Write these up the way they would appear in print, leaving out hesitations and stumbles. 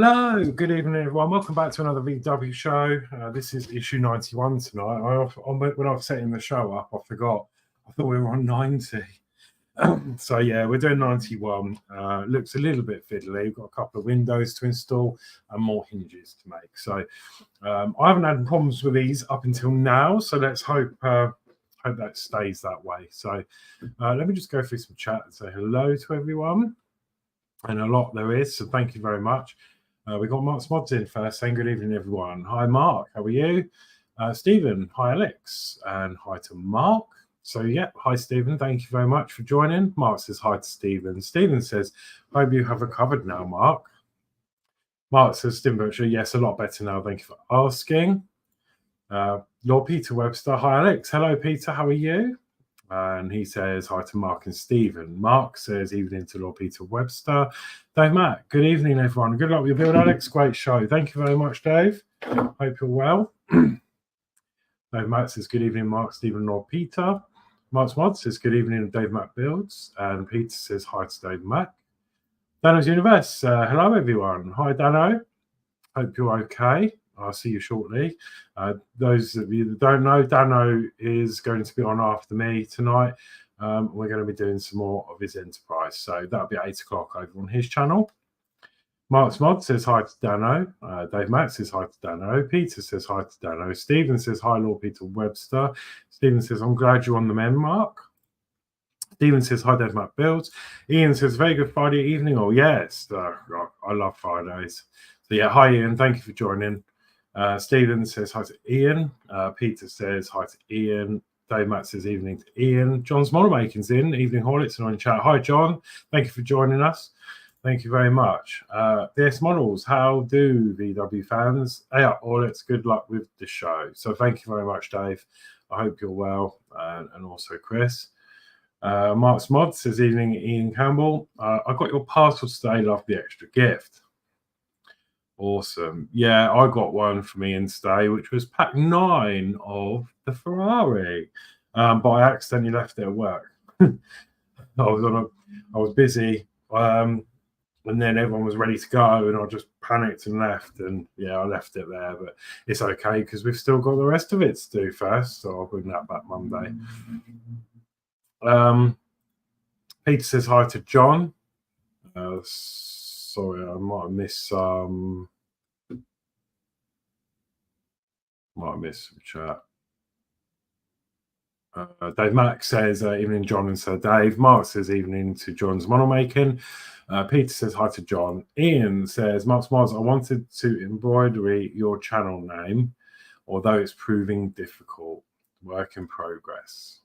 Hello, good evening, everyone. Welcome back to another VW show. This is issue 91 tonight. When I was setting the show up, I forgot. I thought we were on 90. So, yeah, we're doing 91. Looks a little bit fiddly. We've got a couple of windows to install and more hinges to make. So, I haven't had problems with these up until now. So, let's hope that stays that way. So, let me just go through some chat and say hello to everyone. And a lot there is. So, thank you very much. We got Mark's Mods in first, saying good evening, everyone. Hi, Mark. How are you? Stephen. Hi, Alex. And hi to Mark. So, yeah. Hi, Stephen. Thank you very much for joining. Mark says hi to Stephen. Stephen says, hope you have recovered now, Mark. Mark says, Stephen Butcher, yes, a lot better now. Thank you for asking. Lord Peter Webster. Hi, Alex. Hello, Peter. How are you? And he says hi to Mark and Stephen. Mark says evening to Lord Peter Webster. Dave Matt, good evening, everyone. Good luck with your build, Alex. Great show. Thank you very much, Dave. Hope you're well. Dave Matt says good evening, Mark, Stephen, Lord Peter. Mark's Mod says good evening, Dave Matt Builds. And Peter says hi to Dave Matt. Danno's Universe. Hello, everyone. Hi, Danno. Hope you're okay. I'll see you shortly. Those of you that don't know, Danno is going to be on after me tonight. We're going to be doing some more of his enterprise. So that'll be at 8 o'clock over on his channel. Mark's Mod says hi to Danno. Dave Matt says hi to Danno. Peter says hi to Danno. Stephen says hi, Lord Peter Webster. Stephen says, I'm glad you're on the men, Mark. Stephen says hi, Dave Matt Builds. Ian says, very good Friday evening. Oh, yes. I love Fridays. So, yeah, hi, Ian. Thank you for joining. Stephen says hi to Ian. Peter says hi to Ian. Dave Matt says evening to Ian. John's Model Making's in. Evening Horlixs and on chat. Hi, John. Thank you for joining us. Thank you very much. DS Models, how do VW fans? Hey up, Horlixs. Good luck with the show. So thank you very much, Dave. I hope you're well. And also Chris. Mark's Mod says evening, Ian Campbell. I got your parcel today. Love the extra gift. Awesome. Yeah, I got one from Ian today, which was pack 9 of the Ferrari. But I accidentally left it at work. I was busy. And then everyone was ready to go, and I just panicked and left. And yeah, I left it there, but it's okay because we've still got the rest of it to do first. So I'll bring that back Monday. Peter says hi to John. Sorry, I might have missed some. Might have missed some chat. Dave Mack says evening, John and Sir Dave. Mark says evening to John's model making. Peter says hi to John. Ian says, Mark's Mods, I wanted to embroidery your channel name, although it's proving difficult. Work in progress.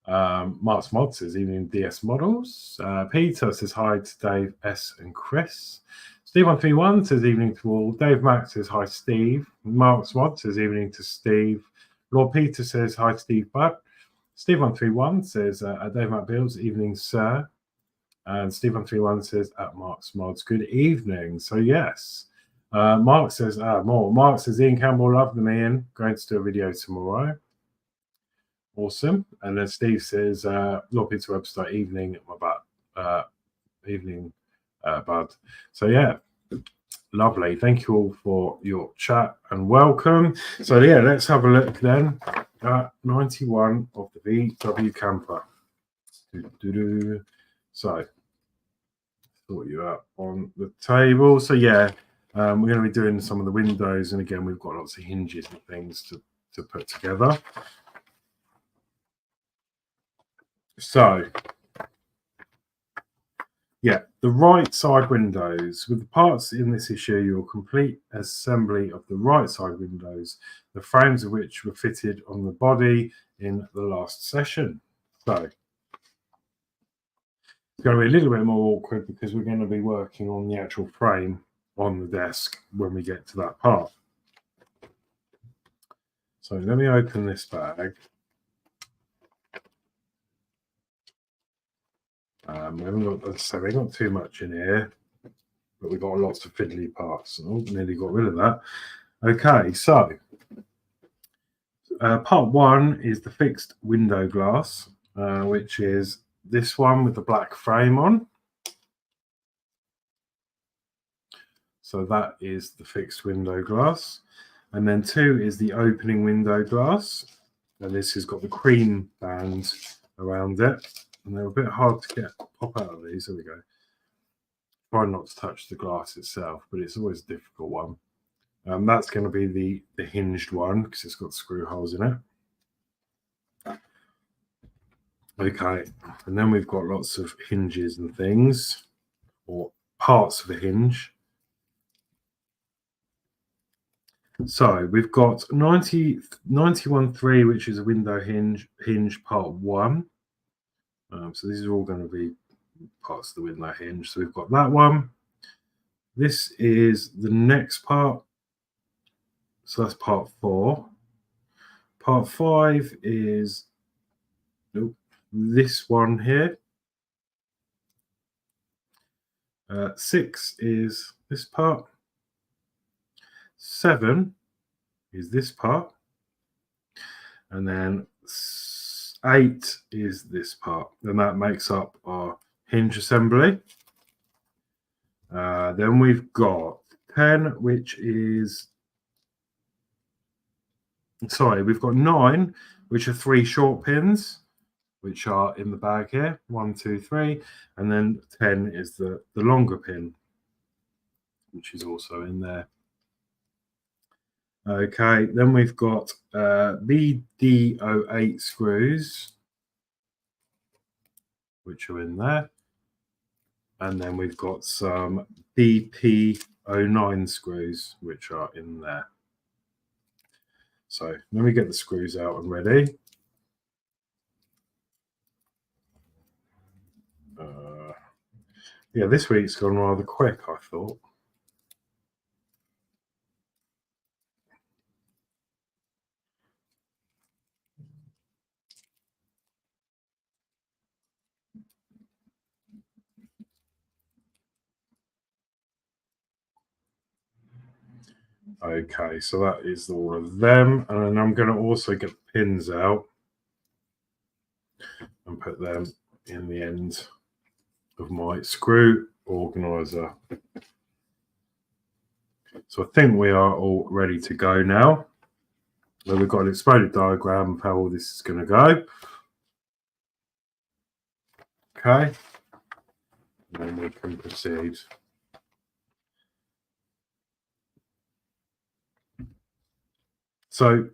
Mark's Mod says evening, DS Models. Peter says hi to Dave S and Chris. Steve131 says evening to all. Dave Mack says hi, Steve. Mark's Mod says evening to Steve. Lord Peter says hi to Steve Butt. Steve131 says Dave Matt Builds, evening, sir. And Steve131 says at Mark's Mods, good evening. So yes, Mark says, more. Mark says, Ian Campbell, love them, Ian. Going to do a video tomorrow. Awesome. And then Steve says, log into website evening, my butt. Evening, bud. So, yeah, lovely. Thank you all for your chat and welcome. So, yeah, let's have a look then at 91 of the VW camper. So, sort you up on the table. So, yeah. We're going to be doing some of the windows, and again, we've got lots of hinges and things to put together. So, yeah, the right side windows. With the parts in this issue, your complete assembly of the right side windows, the frames of which were fitted on the body in the last session. So, it's going to be a little bit more awkward because we're going to be working on the actual frame on the desk when we get to that part. So let me open this bag. We haven't got, as I say, we got too much in here, but we've got lots of fiddly parts. Oh, nearly got rid of that. Okay, so part one is the fixed window glass, which is this one with the black frame on. So that is the fixed window glass. And then two is the opening window glass. And this has got the cream band around it. And they're a bit hard to pop out of these. There we go. Try not to touch the glass itself, but it's always a difficult one. That's going to be the hinged one because it's got screw holes in it. Okay, and then we've got lots of hinges and things, or parts of a hinge. So we've got 91.3, which is a window hinge part one. So these are all going to be parts of the window hinge. So we've got that one. This is the next part. So that's part 4. Part 5 is this one here. 6 is this part. 7 is this part. And then 8 is this part. And that makes up our hinge assembly. Then we've got 10, which is... Sorry, we've got 9, which are 3 short pins, which are in the bag here. 1, 2, 3. And then 10 is the longer pin, which is also in there. Okay, then we've got BD08 screws, which are in there. And then we've got some BP09 screws, which are in there. So let me get the screws out and ready. Yeah, this week's gone rather quick, I thought. Okay, so that is all of them. And then I'm going to also get the pins out and put them in the end of my screw organizer. So I think we are all ready to go now. So we've got an exploded diagram of how all this is going to go. Okay. And then we can proceed. So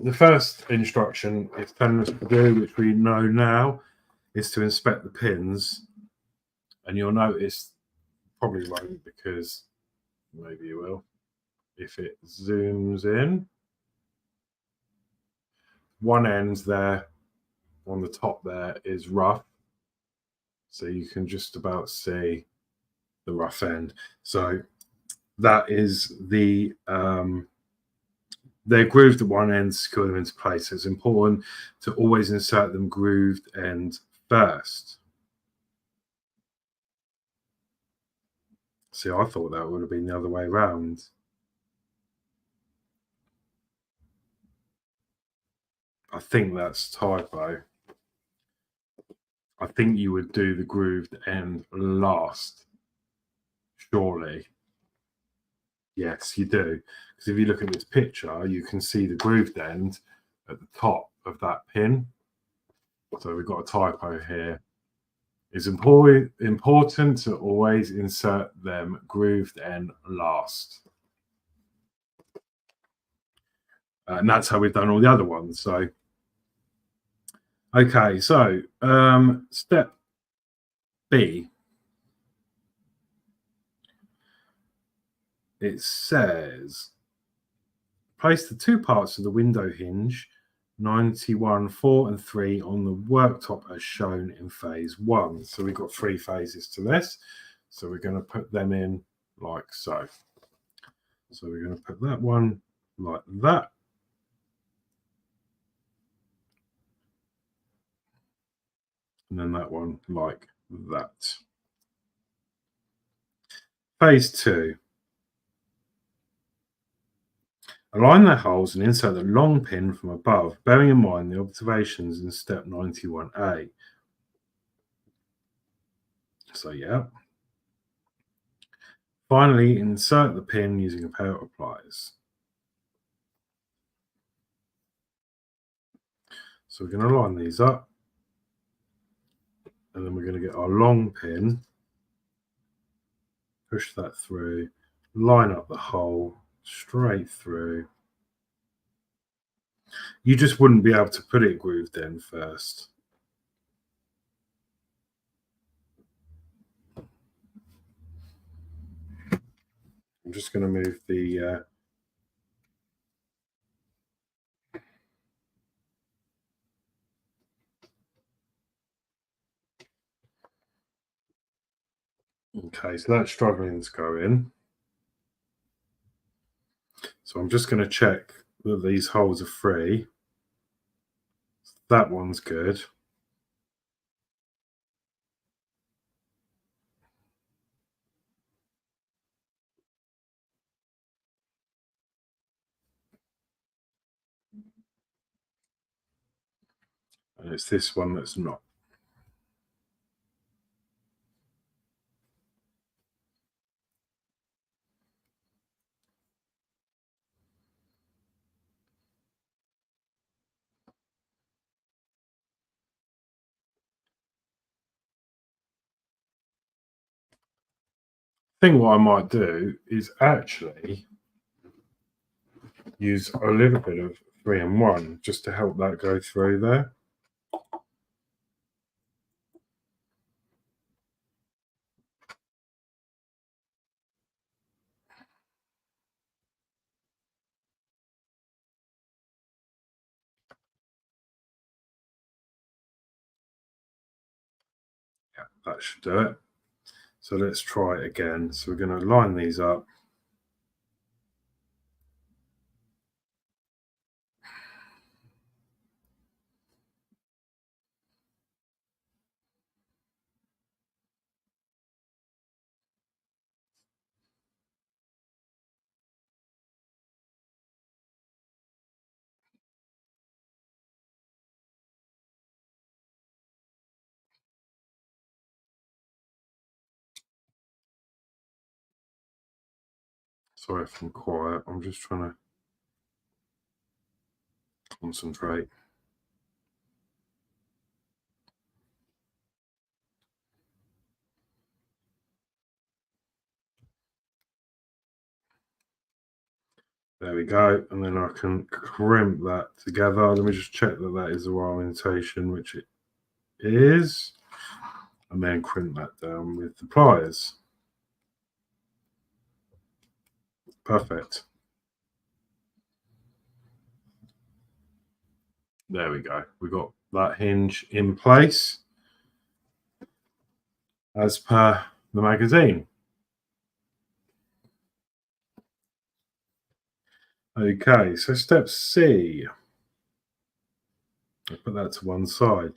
the first instruction it's telling us to do, which we know now, is to inspect the pins. And you'll notice, probably won't because maybe you will, if it zooms in. One end there on the top there is rough. So you can just about see the rough end. So that is the... they're grooved at one end, secure them into place. So it's important to always insert them grooved end first. See, I thought that would have been the other way around. I think that's typo. I think you would do the grooved end last. Surely. Yes, you do. Because if you look at this picture, you can see the grooved end at the top of that pin. So we've got a typo here. It's important to always insert them grooved end last. And that's how we've done all the other ones. So, okay, so step B. It says, place the two parts of the window hinge 91, 4 and 3 on the worktop as shown in phase 1. So we've got 3 phases to this. So we're going to put them in like so. So we're going to put that one like that. And then that one like that. Phase 2. Align the holes and insert the long pin from above, bearing in mind the observations in step 91A. So yeah. Finally, insert the pin using a pair of pliers. So we're going to line these up, and then we're going to get our long pin, push that through, line up the hole straight through. You just wouldn't be able to put it grooved in first. I'm just going to move the okay, so that's struggling to go in. So I'm just going to check that these holes are free. That one's good. And it's this one that's not. I think what I might do is actually use a little bit of 3-in-1 just to help that go through there. Yeah, that should do it. So let's try it again. So we're going to line these up. Sorry if I'm quiet. I'm just trying to concentrate. There we go. And then I can crimp that together. Let me just check that that is the right orientation, which it is. And then crimp that down with the pliers. Perfect. There we go. We got that hinge in place as per the magazine. Okay, so step C. I'll put that to one side.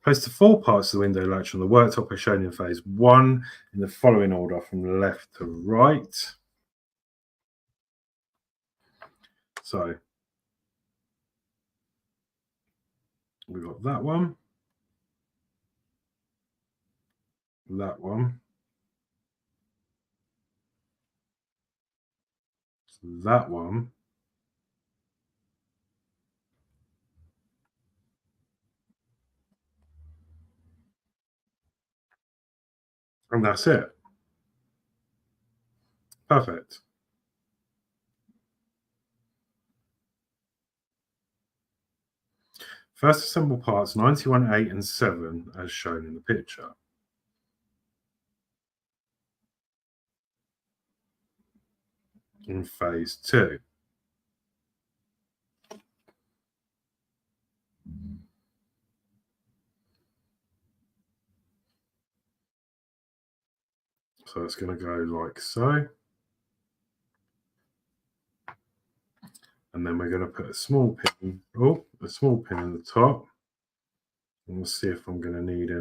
Place the 4 parts of the window latch on the worktop as shown in phase 1 in the following order from left to right. So we've got that one, that one, that one, and that's it. Perfect. First assemble parts 91, 8 and 7 as shown in the picture. In phase 2. So it's going to go like so. And then we're going to put a small pin, in the top. And we'll see if I'm going to need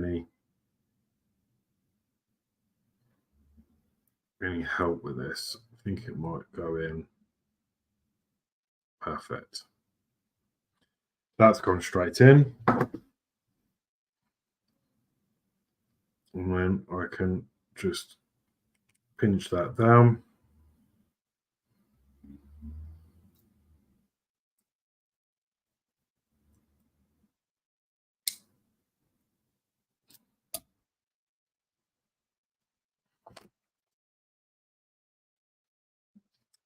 any help with this. I think it might go in. Perfect. That's gone straight in. And then I can just pinch that down.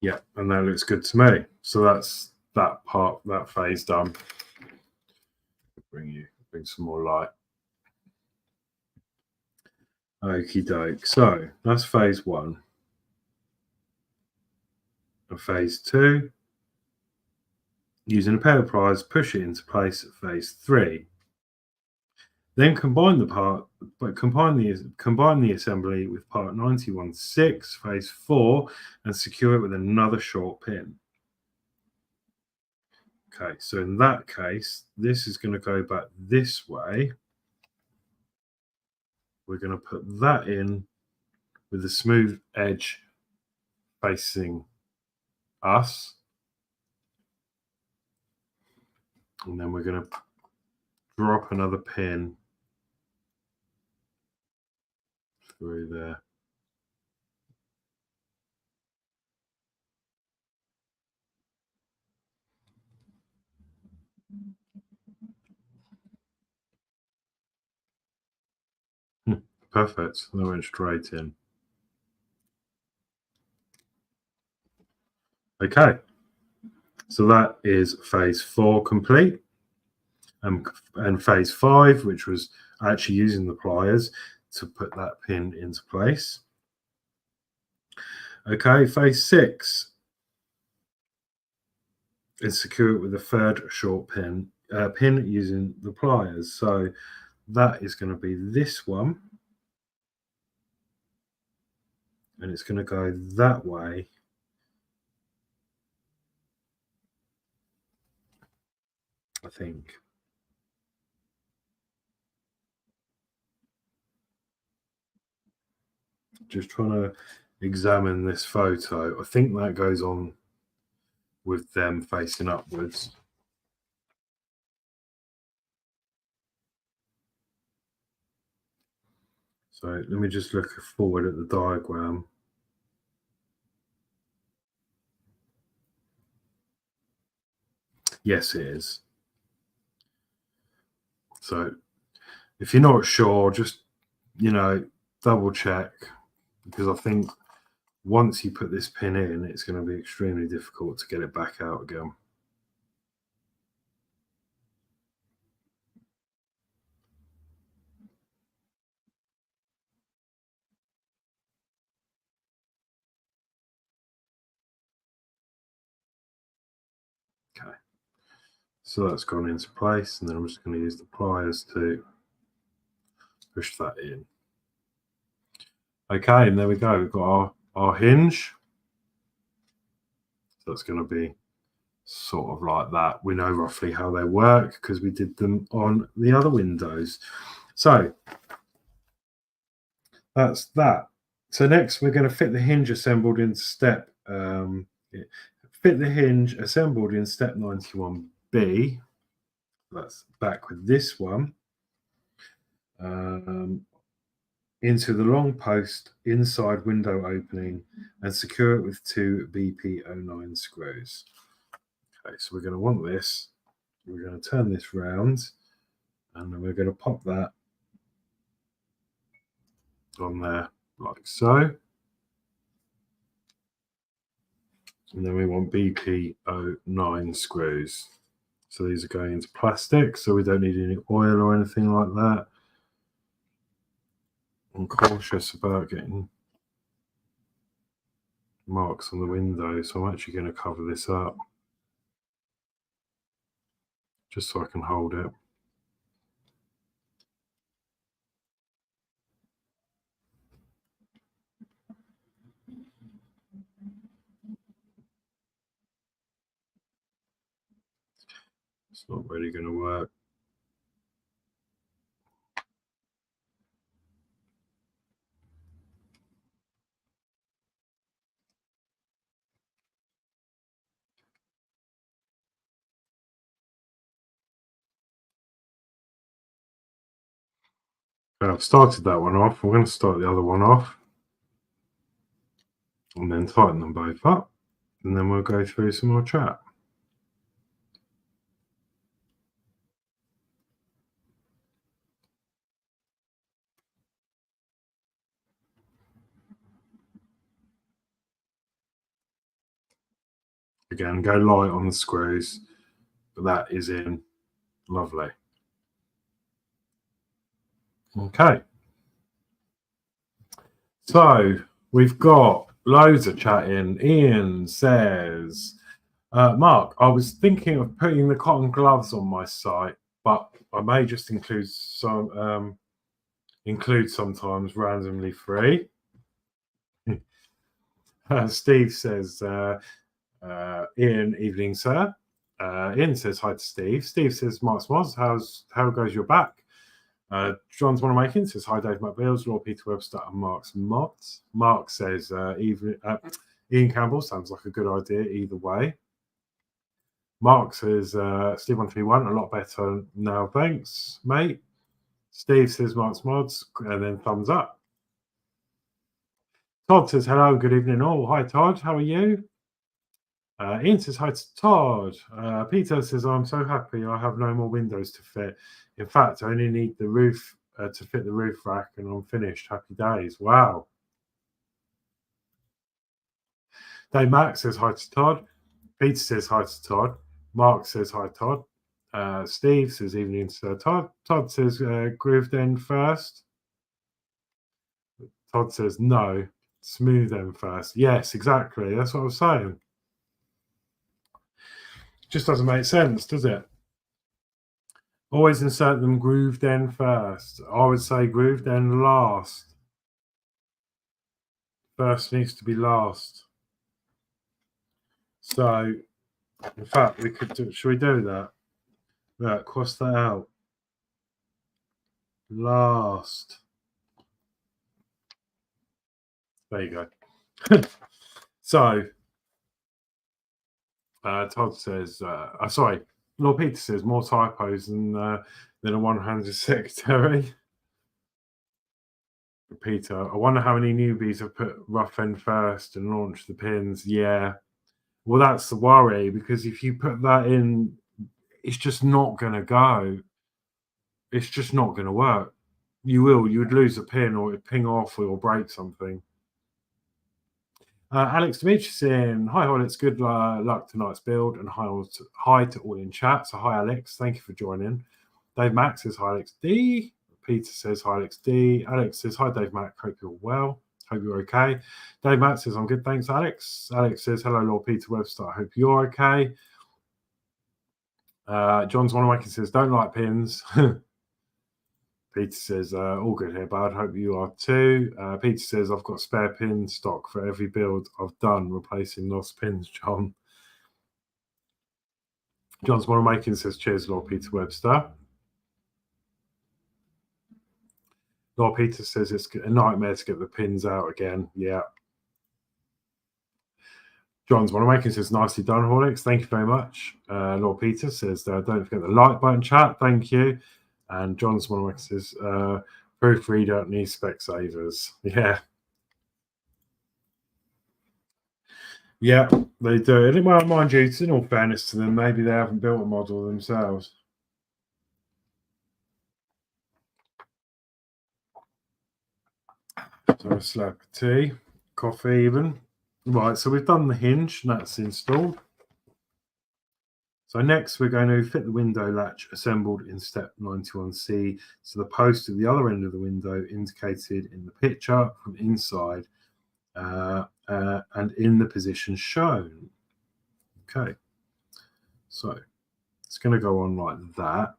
Yeah, and that looks good to me. So that's that part, that phase done. Bring some more light. Okie doke. So that's phase 1. And phase 2, using a pair of pliers, push it into place at phase 3. Then combine the assembly with part 91.6, phase 4, and secure it with another short pin. Okay, so in that case, this is going to go back this way. We're going to put that in with the smooth edge facing us. And then we're going to drop another pin through there. Perfect. That went straight in. Okay. So that is phase 4 complete. And phase 5, which was actually using the pliers to put that pin into place. Okay, phase 6 is secure it with a third short pin using the pliers. So that is going to be this one, and it's going to go that way. I think. Just trying to examine this photo. I think that goes on with them facing upwards. So let me just look forward at the diagram. Yes, it is. So if you're not sure, just, double check, because I think once you put this pin in, it's going to be extremely difficult to get it back out again. Okay, so that's gone into place, and then I'm just going to use the pliers to push that in. Okay, and there we go. We've got our hinge. So that's going to be sort of like that. We know roughly how they work because we did them on the other windows. So that's that. So next we're going to fit the hinge assembled in step fit the hinge assembled in step 91B. That's back with this one. Into the long post inside window opening and secure it with 2 BP09 screws. Okay, so we're going to want this. We're going to turn this round and then we're going to pop that on there like so. And then we want BP09 screws. So these are going into plastic, so we don't need any oil or anything like that. I'm cautious about getting marks on the window, so I'm actually going to cover this up just so I can hold it. It's not really going to work. I've started that one off. I'm going to start the other one off and then tighten them both up, and then we'll go through some more chat. Again, go light on the screws, but that is in. Lovely. Okay. So we've got loads of chat in. Ian says, Mark, I was thinking of putting the cotton gloves on my site, but I may just include sometimes randomly free. Steve says, Ian, evening, sir. Ian says hi to Steve. Steve says, Mark's Moz, how goes your back? John's one of making says hi, Dave McBeals, Lord Peter Webster, and Mark's Mods. Mark says Ian Campbell sounds like a good idea either way. Mark says Steve 131, a lot better now, thanks, mate. Steve says Mark's Mods, and then thumbs up. Todd says hello, good evening all. Hi Todd, how are you? Ian says hi to Todd. Peter says I'm so happy I have no more windows to fit. In fact, I only need the roof to fit the roof rack and I'm finished. Happy days. Wow. Dave Max says hi to Todd. Peter says hi to Todd. Mark says hi, Todd. Steve says evening to Todd. Todd says grooved end first. Todd says no, smooth end first. Yes, exactly. That's what I was saying. Just doesn't make sense, does it? Always insert them grooved end first. I would say grooved end last. First needs to be last. So, in fact, we could do. Should we do that? Right, cross that out. Last. There you go. So, Todd says, sorry, Lord Peter says more typos than a one-handed secretary. Peter, I wonder how many newbies have put rough end first and launched the pins. Yeah. Well, that's the worry, because if you put that in, it's just not going to go. It's just not going to work. You would lose a pin or it'd ping off or break something. Alex Demetrius in, hi Horlixs, good luck tonight's build, and hi to all in chat. So hi Alex, thank you for joining. Dave Max says hi Alex D. Peter says hi Alex D. Alex says hi Dave Max, hope you're well. Hope you're okay. Dave Matt says, I'm good, thanks, Alex. Alex says, hello, Lord Peter Webster. I hope you're okay. John's one of my says, don't like pins. Peter says, all good here, bud. Hope you are too. Peter says, I've got spare pin stock for every build I've done, replacing lost pins, John. John's Model Making says, cheers, Lord Peter Webster. Lord Peter says it's a nightmare to get the pins out again. Yeah. John's Model Making says, nicely done, Horlixs. Thank you very much. Lord Peter says, don't forget the like button, chat. Thank you. And John's Model Making says, proofreader needs Specsavers. Yeah. Yeah, they do. And well, mind you, in all fairness to them, maybe they haven't built a model themselves. So a slab of tea, coffee even. Right, so we've done the hinge, and that's installed. So next we're going to fit the window latch assembled in step 91C to the post at the other end of the window indicated in the picture from inside and in the position shown. Okay, so it's going to go on like that.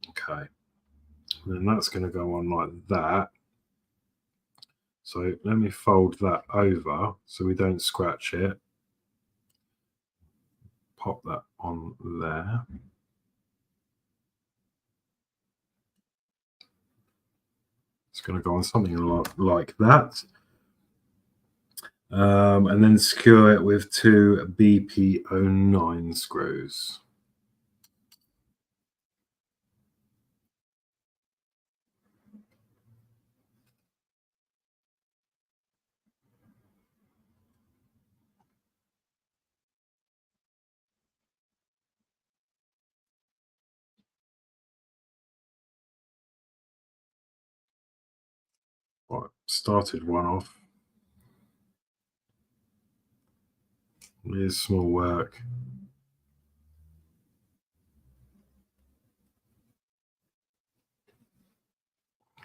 Okay, and then that's going to go on like that. So let me fold that over so we don't scratch it. Pop that on there. It's going to go on something like that. And then secure it with 2 BP09 screws. Right, started one off. Here's small work.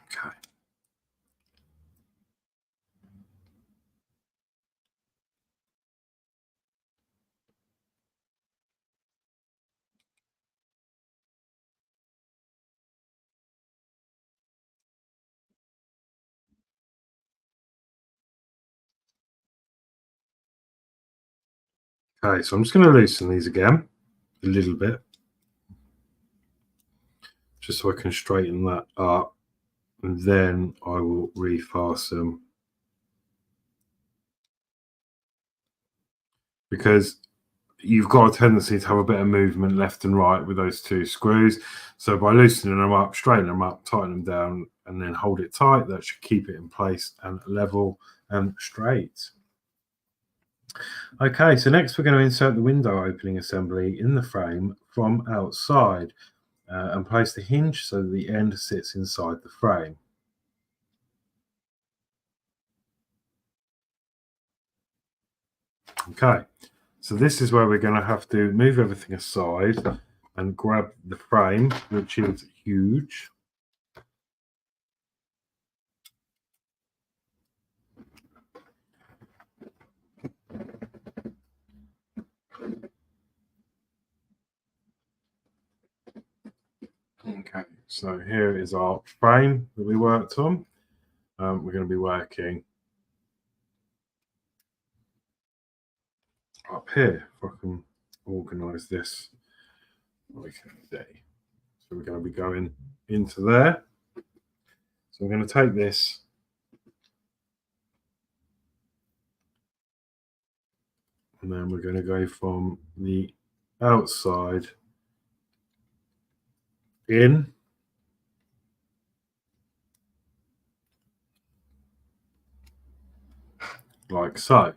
Okay. Okay, so I'm just going to loosen these again a little bit, just so I can straighten that up, and then I will refasten, because you've got a tendency to have a bit of movement left and right with those 2 screws. So by loosening them up, straightening them up, tighten them down, and then hold it tight, that should keep it in place and level and straight. Okay, so next we're going to insert the window opening assembly in the frame from outside and place the hinge so that the end sits inside the frame. Okay, so this is where we're going to have to move everything aside and grab the frame, which is huge. Okay, so here is our frame that we worked on. We're going to be working up here, if I can organise this. Okay, so we're going to be going into there. So we're going to take this and then we're going to go from the outside in, like so.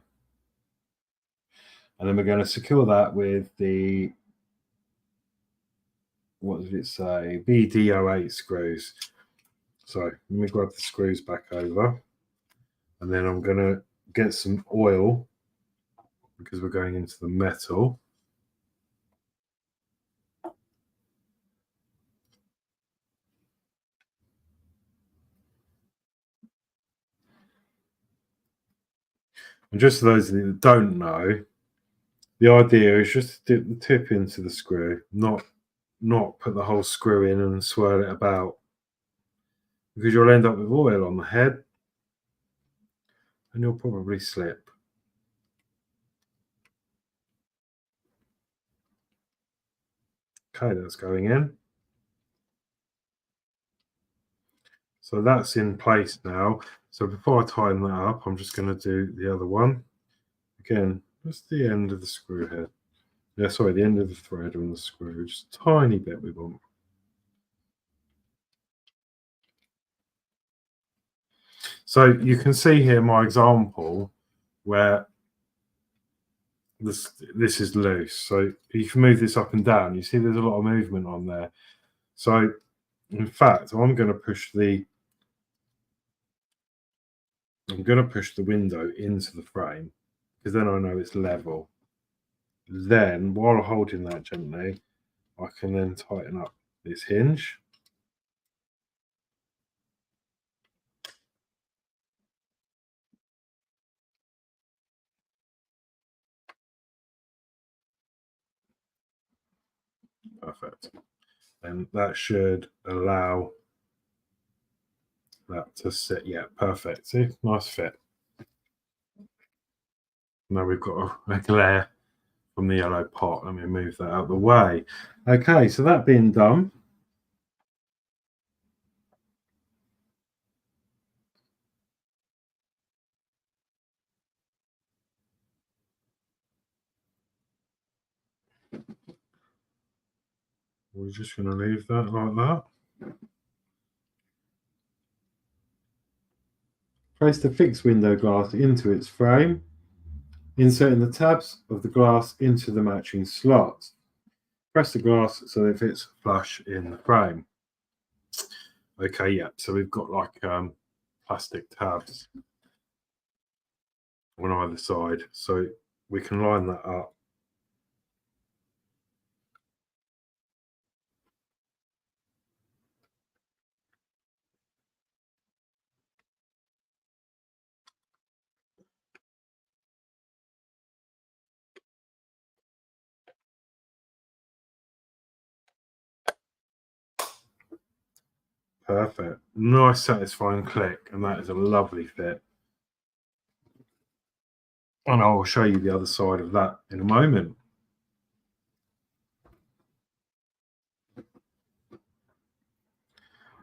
And then we're going to secure that with the, what did it say, BD08 screws. So let me grab the screws back over, and then I'm going to get some oil because we're going into the metal. And just for those of you that don't know, the idea is just to dip the tip into the screw, not put the whole screw in and swirl it about, because you'll end up with oil on the head and you'll probably slip. Okay, that's going in. So that's in place now. So before I tighten that up, I'm just going to do the other one. Again, just the end of the screw head. Yeah, sorry, the end of the thread on the screw. Just a tiny bit we want. So you can see here my example where this is loose. So you can move this up and down. You see there's a lot of movement on there. So in fact, I'm going to push the window into the frame because then I know it's level. Then while holding that gently, I can then tighten up this hinge. Perfect. And that should allow that to sit. Yeah, perfect. See, nice fit. Now we've got a glare from the yellow pot. Let me move that out of the way. Okay, so that being done, we're just going to leave that like that. Place the fixed window glass into its frame, inserting the tabs of the glass into the matching slots. Press the glass so that it fits flush in the frame. Okay, yeah, so we've got like plastic tabs on either side, so we can line that up. Perfect. Nice satisfying click, and that is a lovely fit. And I'll show you the other side of that in a moment.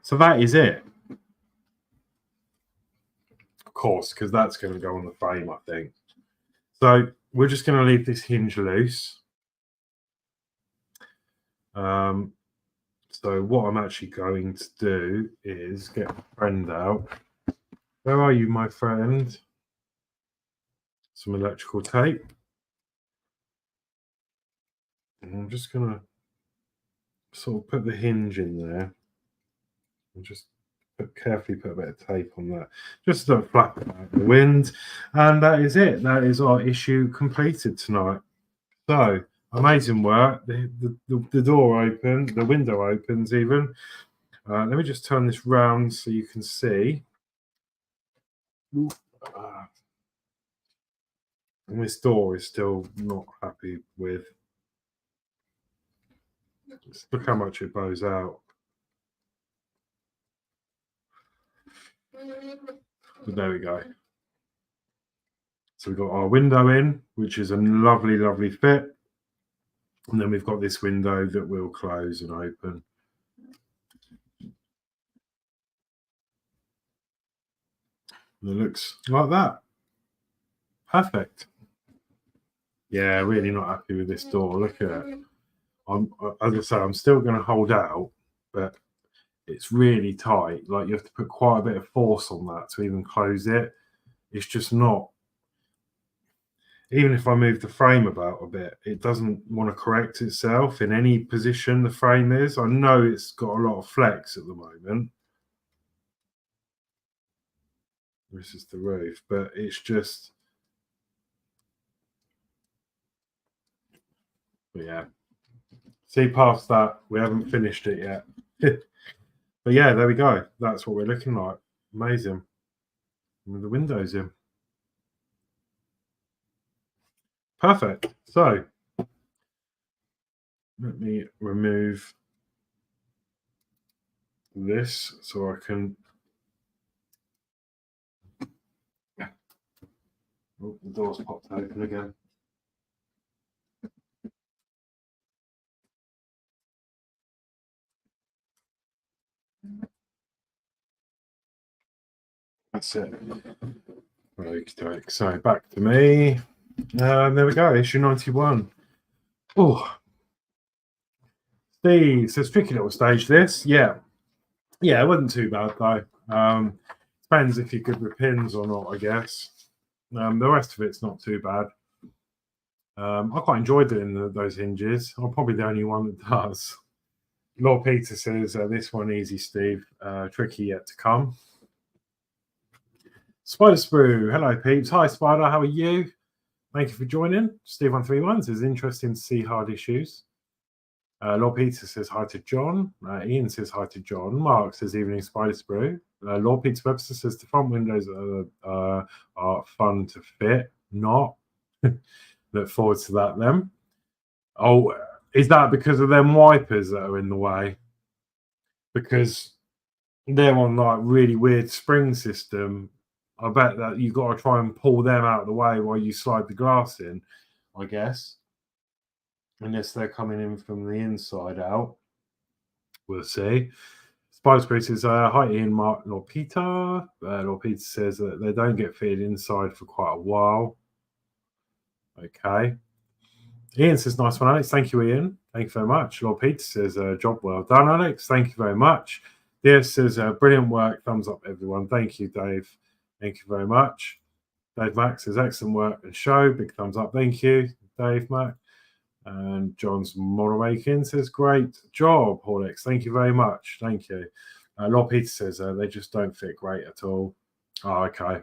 So that is it. Of course, because that's going to go on the frame, I think. So we're just going to leave this hinge loose. So what I'm actually going to do is get my friend out. Where are you, my friend? Some electrical tape. And I'm just going to sort of put the hinge in there and just carefully put a bit of tape on that, just to flap it out in the wind. And that is it. That is our issue completed tonight. So amazing work. The door opened, the window opens even. Let me just turn this round so you can see. And this door is still not happy with. Just look how much it bows out. But there we go. So we've got our window in, which is a lovely, lovely fit. And then we've got this window that will close and open. And it looks like that. Perfect. Yeah, really not happy with this door. Look at it. As I say, I'm still going to hold out, but it's really tight. Like you have to put quite a bit of force on that to even close it. It's just not. Even if I move the frame about a bit, it doesn't want to correct itself in any position the frame is. I know it's got a lot of flex at the moment. This is the roof, but it's just, yeah. See past that, we haven't finished it yet. But yeah, there we go. That's what we're looking like. Amazing. With the windows in. Perfect. So let me remove this so I can. Oh, the door's popped open again. That's it. Okay, so back to me. There we go, issue 91. Oh, Steve says, tricky little stage this. Yeah, it wasn't too bad though. Depends if you're good with pins or not, I guess. The rest of it's not too bad. I quite enjoyed doing those hinges. I'm probably the only one that does. Lord Peter says, this one easy, Steve. Tricky yet to come. Spider Sprue. Hello, peeps. Hi, Spider. How are you? Thank you for joining. Steve131 says, interesting to see hard issues. Lord Peter says hi to John. Ian says hi to John. Mark says, evening, Spider Sprue. Lord Peter Webster says, the front windows are fun to fit. Not. Look forward to that then. Oh, is that because of them wipers that are in the way? Because they're on like really weird spring system. I bet that you've got to try and pull them out of the way while you slide the glass in, I guess. Unless they're coming in from the inside out. We'll see. Spider Spirit says, hi Ian, Mark, Lord Peter. Lord Peter says that they don't get fitted inside for quite a while. Okay. Ian says, nice one, Alex. Thank you, Ian. Thank you very much. Lord Peter says, job well done, Alex. Thank you very much. Dave says, brilliant work. Thumbs up, everyone. Thank you, Dave. Thank you very much. Dave Mack says, excellent work and show. Big thumbs up. Thank you, Dave Mack. And John's Monorakin says, great job, Horlixs. Thank you very much. Thank you. Lord Peter says, they just don't fit great at all. Oh, okay.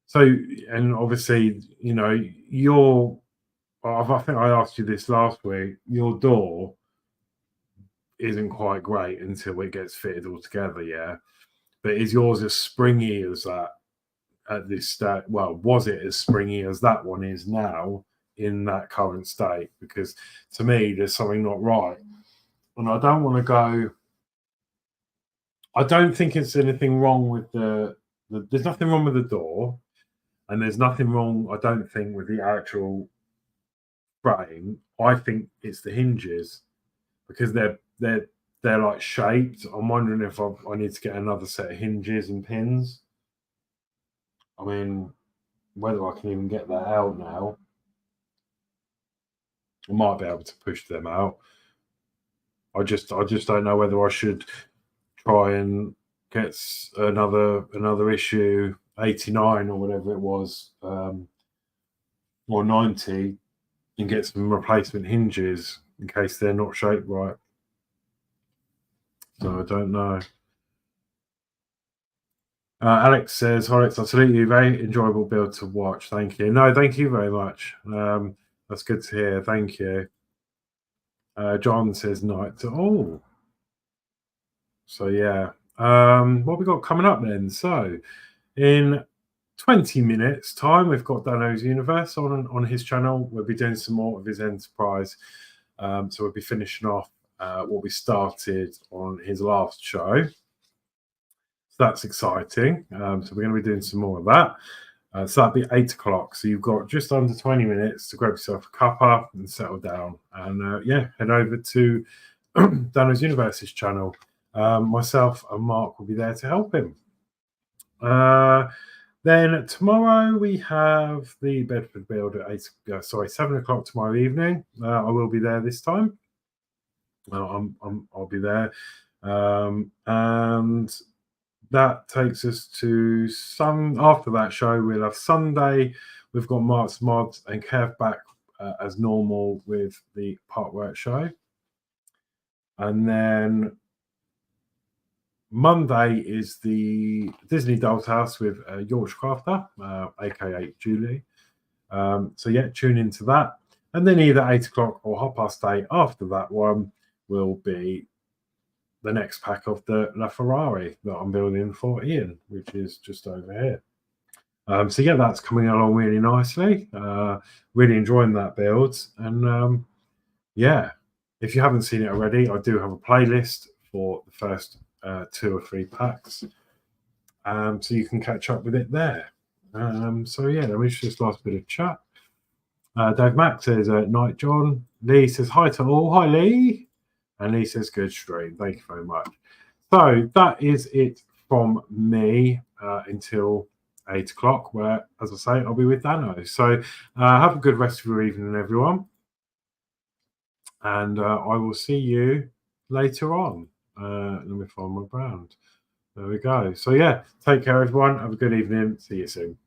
So, and obviously, you know, I think I asked you this last week, your door isn't quite great until it gets fitted all together, yeah? But is yours as springy as that at this state? Well, was it as springy as that one is now in that current state? Because to me, there's something not right. And I don't want to go... I don't think it's anything wrong with there's nothing wrong with the door. And there's nothing wrong, I don't think, with the actual frame. I think it's the hinges because they're like shaped. I'm wondering if I need to get another set of hinges and pins. I mean, whether I can even get that out now. I might be able to push them out. I just don't know whether I should try and get another issue 89 or whatever it was, or 90, and get some replacement hinges in case they're not shaped right. So I don't know. Alex says, Horlixs, absolutely very enjoyable build to watch. Thank you. No, thank you very much. That's good to hear. Thank you. John says night to all. So yeah. What we got coming up then? So in 20 minutes time, we've got Danno's Universe on his channel. We'll be doing some more of his Enterprise. So we'll be finishing off what we started on his last show. So that's exciting. So we're going to be doing some more of that. So that'll be 8 o'clock. So you've got just under 20 minutes to grab yourself a cuppa and settle down. And yeah, head over to Danno's Universe's channel. Myself and Mark will be there to help him. Then tomorrow we have the Bedford build at 7 o'clock tomorrow evening. I will be there this time. I'll be there, and that takes us to after that show. We'll have Sunday. We've got Mark's Mods and Kev back as normal with the Parkwork show, and then Monday is the Disney Dolls House with Yorkshire Crafter, aka Julie. So yeah, tune into that. And then either 8 o'clock or 8:30 after that one will be the next pack of the La Ferrari that I'm building for Ian, which is just over here. So yeah, that's coming along really nicely. Really enjoying that build. And yeah, if you haven't seen it already, I do have a playlist for the first 2 or 3 packs, so you can catch up with it there. So yeah, let me just last bit of chat. Dave Mack says night, John. Lee says hi to all. Hi, Lee. And Lee says good stream. Thank you very much. So that is it from me until 8 o'clock, where, as I say, I'll be with Danno. So have a good rest of your evening, everyone. And I will see you later on. Let me find my brand. There we go. So, yeah, take care, everyone. Have a good evening. See you soon.